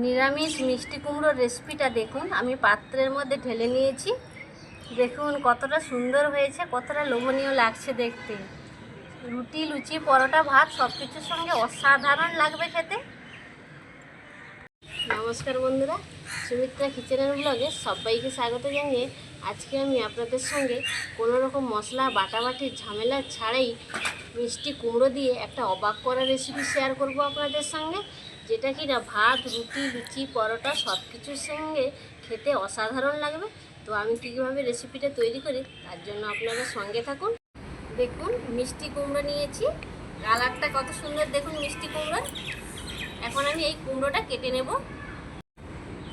নিরামিষ মিষ্টি কুমড়োর রেসিপিটা দেখুন। আমি পাত্রের মধ্যে ঢেলে নিয়েছি। দেখুন কতটা সুন্দর হয়েছে, কতটা লোভনীয় লাগছে দেখতে। রুটি, লুচি, পরোটা, ভাত সব কিছুর সঙ্গে অসাধারণ লাগবে খেতে। নমস্কার বন্ধুরা, সুমিত্রা কিচেনের ব্লগে সবাইকে স্বাগত জানিয়ে আজকে আমি আপনাদের সঙ্গে কোনো রকম মশলা বাটাবাটির ঝামেলা ছাড়াই মিষ্টি কুমড়ো দিয়ে একটা অবাক করা রেসিপি শেয়ার করব আপনাদের সঙ্গে, যেটা কিনা ভাত, রুটি, লুচি, পরোটা সব কিছুর সঙ্গে খেতে অসাধারণ লাগবে। তো আমি কীভাবে রেসিপিটা তৈরি করি তার জন্য আপনারা সঙ্গে থাকুন। দেখুন মিষ্টি কুমড়ো নিয়েছি, কালারটা কত সুন্দর দেখুন মিষ্টি কুমড়ো। এখন আমি এই কুমড়োটা কেটে নেব।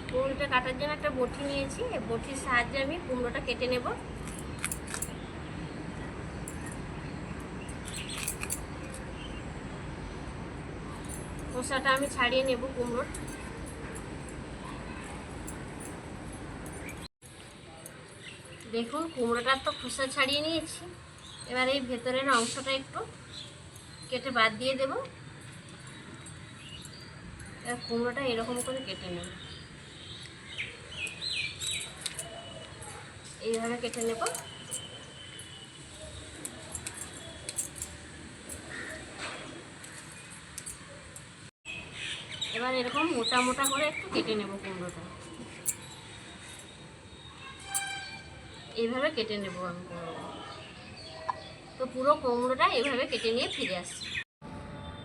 কুমড়োটা কাটার জন্য একটা বটি নিয়েছি, এই বটির সাহায্যে আমি কুমড়োটা কেটে নেব। খোসাটা আমি ছাড়িয়ে নেব কুমড়োর। দেখুন কুমড়োটার তো খোসা ছাড়িয়ে নিয়েছি। এবার এই ভেতরের অংশটা একটু কেটে বাদ দিয়ে দেব। এবার কুমড়োটা এরকম করে কেটে নেব, এইভাবে কেটে নেব। এবার এরকম মোটা মোটা করে একটু কেটে নেব কুমড়োটা, এইভাবে কেটে নেব আমি কুমড়োটা। তো পুরো কুমড়োটা এইভাবে কেটে নিয়ে ফিরে আসছি।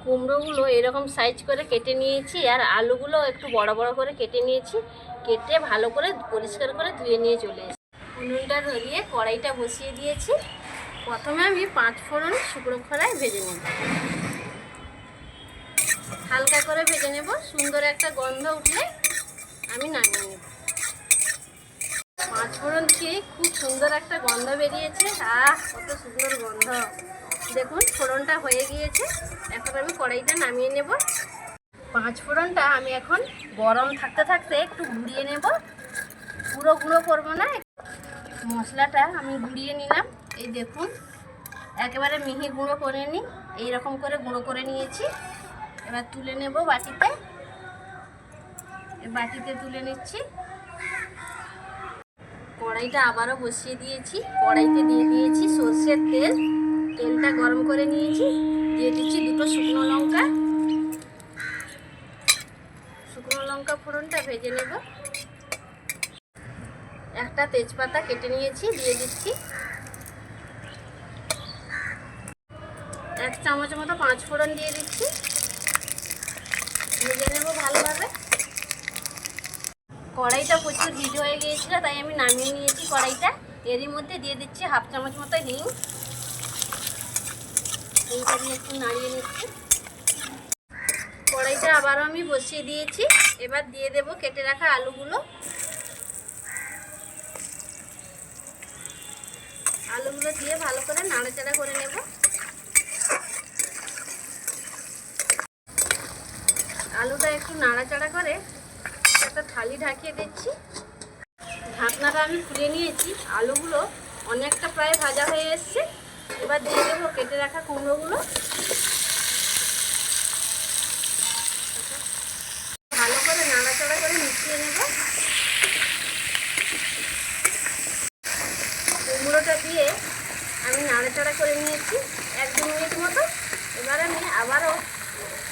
কুমড়োগুলো এরকম সাইজ করে কেটে নিয়েছি, আর আলুগুলো একটু বড় বড় করে কেটে নিয়েছি। কেটে ভালো করে পরিষ্কার করে ধুয়ে নিয়ে চলে এসেছি। উনুনটা ধরিয়ে কড়াইটা বসিয়ে দিয়েছি। প্রথমে আমি 5 ফোড়ন শুকনো খোলায় ভেজে নেব, হালকা করে ভেজে নেব। সুন্দর একটা গন্ধ উঠলে আমি নামিয়ে নেব। 5 ফোড়ন দিয়ে খুব সুন্দর একটা গন্ধ বেরিয়েছে। কত সুন্দর গন্ধ! দেখুন ফোড়নটা হয়ে গিয়েছে। এখন আমি কড়াইটা নামিয়ে নেব। 5 ফোড়নটা আমি এখন গরম থাকতে থাকতে একটু গুঁড়িয়ে নেব। পুরো গুঁড়ো করবো না, মশলাটা আমি গুঁড়িয়ে নিলাম। এই দেখুন একেবারে মিহি গুঁড়ো করে নিই, এইরকম করে গুঁড়ো করে নিয়েছি। এবার তুলে নেব বাটিতে। বাটিতে তুলে নিচ্ছি। কড়াইটা আবারও বসিয়ে দিয়েছি। কড়াইতে দিয়ে দিয়েছি সরষের তেল। তেলটা গরম করে নিয়েছি। দিয়ে দিচ্ছি 2টো শুকনো লঙ্কা। শুকনো লঙ্কা ফোড়নটা ভেজে নেব। একটা তেজপাতা কেটে নিয়েছি, দিয়ে দিচ্ছি। 1 চামচ মতো 5 ফোড়ন দিয়ে দিচ্ছি। ভেজে নেব ভালোভাবে। কড়াইটা প্রচুর হিট হয়ে গিয়েছিল, তাই আমি নামিয়ে নিয়েছি কড়াইটা। এরই মধ্যে দিয়ে দিচ্ছি 1/2 চামচ মতো হিং। হিংটা দিয়ে একটু নাড়িয়ে নিচ্ছি। কড়াইটা আবারও আমি বসিয়ে দিয়েছি। এবার দিয়ে দেব কেটে রাখা আলুগুলো। আলুগুলো দিয়ে ভালো করে নাড়াচাড়া করে নেব। আলুটা একটু নাড়াচাড়া করে একটা থালি ঢাকিয়ে দিচ্ছি। ঢাকনাটা আমি খুলে নিয়েছি। আলুগুলো অনেকটা প্রায় ভাজা হয়ে এসছে। এবার দিয়ে দেবো কেটে রাখা কুমড়োগুলো। ভালো করে নাড়াচাড়া করে মিশিয়ে নেব। কুমড়োটা দিয়ে আমি নাড়াচাড়া করে নিয়েছি 1-2 মিনিট মতো। এবার আমি আবারও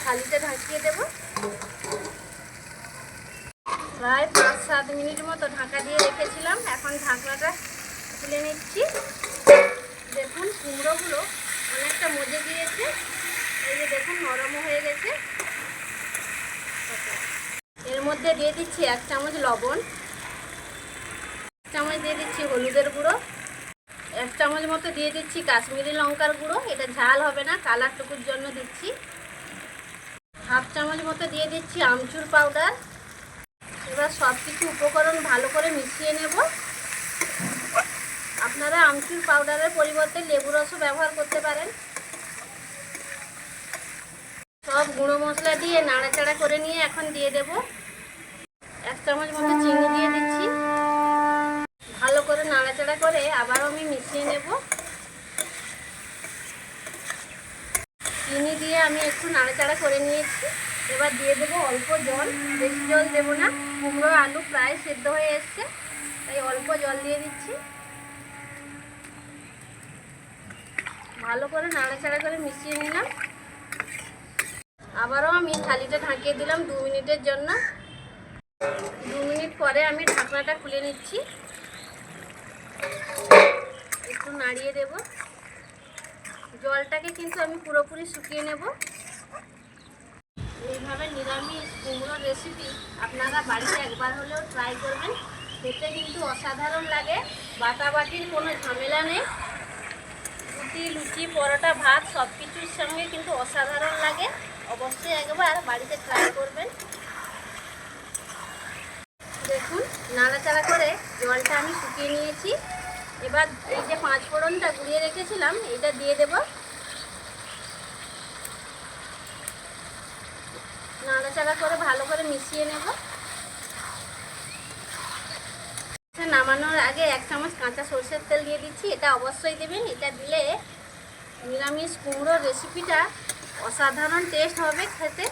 থালিতে ঢাকিয়ে দেব। প্রায় 5-7 মিনিট মতো ঢাকা দিয়ে রেখেছিলাম। এখন ঢাকনাটা খুলে নিচ্ছি। দেখুন কুমড়োগুলো অনেকটা মজে গিয়েছে। এই যে দেখুন নরম হয়ে গেছে। এর মধ্যে দিয়ে দিচ্ছি 1 চামচ লবণ, 1 চামচ দিয়ে দিচ্ছি হলুদের গুঁড়ো, 1 চামচ মতো দিয়ে দিচ্ছি কাশ্মীরি লঙ্কার গুঁড়ো। এটা ঝাল হবে না, কালারটুকুর জন্য দিচ্ছি। 1/2 চামচ মতো দিয়ে দিচ্ছি আমচুর পাউডার। এবার সব কিছু উপকরণ ভালো করে মিশিয়ে নেব। আপনারা আমচুর পাউডারের পরিবর্তে লেবু রসও ব্যবহার করতে পারেন। সব গুঁড়ো মশলা দিয়ে নাড়াচাড়া করে নিয়ে এখন দিয়ে দেব 1 চামচ মতো চিনি দিয়ে দিচ্ছি। ভালো করে নাড়াচাড়া করে আবারও আমি মিশিয়ে নেব। চিনি দিয়ে আমি একটু নাড়াচাড়া করে নিয়েছি। এবার দিয়ে দেবো অল্প জল, বেশি জল দেবো না, কুমড়ো আলু প্রায় সেদ্ধ হয়ে এসছে, তাই অল্প জল দিয়ে দিচ্ছি। ভালো করে নাড়াচাড়া করে মিশিয়ে নিলাম। আবারও আমি থালিটা ঢাকিয়ে দিলাম 2 মিনিটের জন্য। 2 মিনিট পরে আমি ঢাকনাটা খুলে নিচ্ছি, একটু নাড়িয়ে দেব। জলটাকে কিন্তু আমি পুরোপুরি শুকিয়ে নেব। এইভাবে নিরামিষ কুমড়োর রেসিপি আপনারা বাড়িতে একবার হলেও ট্রাই করবেন, খেতে কিন্তু অসাধারণ লাগে। বাটাবাটির কোনো ঝামেলা নেই, রুটি, লুচি, পরোটা, ভাত সব কিছুর সঙ্গে কিন্তু অসাধারণ লাগে। অবশ্যই একবার বাড়িতে ট্রাই করবেন। দেখুন নাড়াচাড়া করে জলটা আমি শুকিয়ে নিয়েছি। এবার এই যে 5 ফোড়নটা গুঁড়িয়ে রেখেছিলাম এটা দিয়ে দেব। নাড়াচাড়া করে ভালো করে মিশিয়ে নেব। নামানোর আগে 1 চামচ কাঁচা সরষের তেল দিয়ে দিচ্ছি, এটা অবশ্যই দেবেন। এটা দিলে নিরামিষ কুমড়োর রেসিপিটা অসাধারণ টেস্ট হবে খেতে।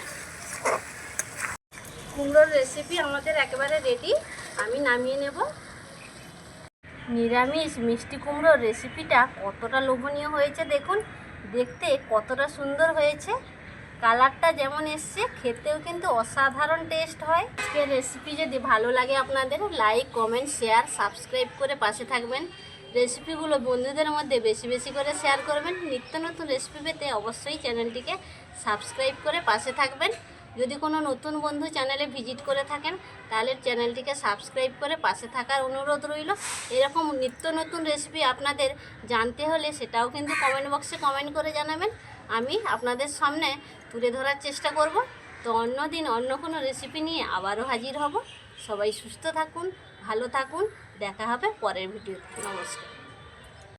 কুমড়োর রেসিপি আমাদের একেবারে রেডি, আমি নামিয়ে নেব। নিরামিষ মিষ্টি কুমড়োর রেসিপিটা কতটা লোভনীয় হয়েছে দেখুন, দেখতে কতটা সুন্দর হয়েছে, কালারটা যেমন এসছে খেতেও কিন্তু অসাধারণ টেস্ট হয়। আজকের রেসিপি যদি ভালো লাগে আপনাদের লাইক, কমেন্ট, শেয়ার, সাবস্ক্রাইব করে পাশে থাকবেন। রেসিপিগুলো বন্ধুদের মধ্যে বেশি বেশি করে শেয়ার করবেন। নিত্য নতুন রেসিপি পেতে অবশ্যই চ্যানেলটিকে সাবস্ক্রাইব করে পাশে থাকবেন। যদি কোনো নতুন বন্ধু চ্যানেলে ভিজিট করে থাকেন তাহলে চ্যানেলটিকে সাবস্ক্রাইব করে পাশে থাকার অনুরোধ রইল। এরকম নিত্য নতুন রেসিপি আপনাদের জানতে হলে সেটাও কিন্তু কমেন্ট বক্সে কমেন্ট করে জানাবেন, আমি আপনাদের সামনে তুলে ধরার চেষ্টা করব। তো অন্য দিন অন্য কোনো রেসিপি নিয়ে আবারও হাজির হব। সবাই সুস্থ থাকুন, ভালো থাকুন, দেখা হবে পরের ভিডিওতে। নমস্কার।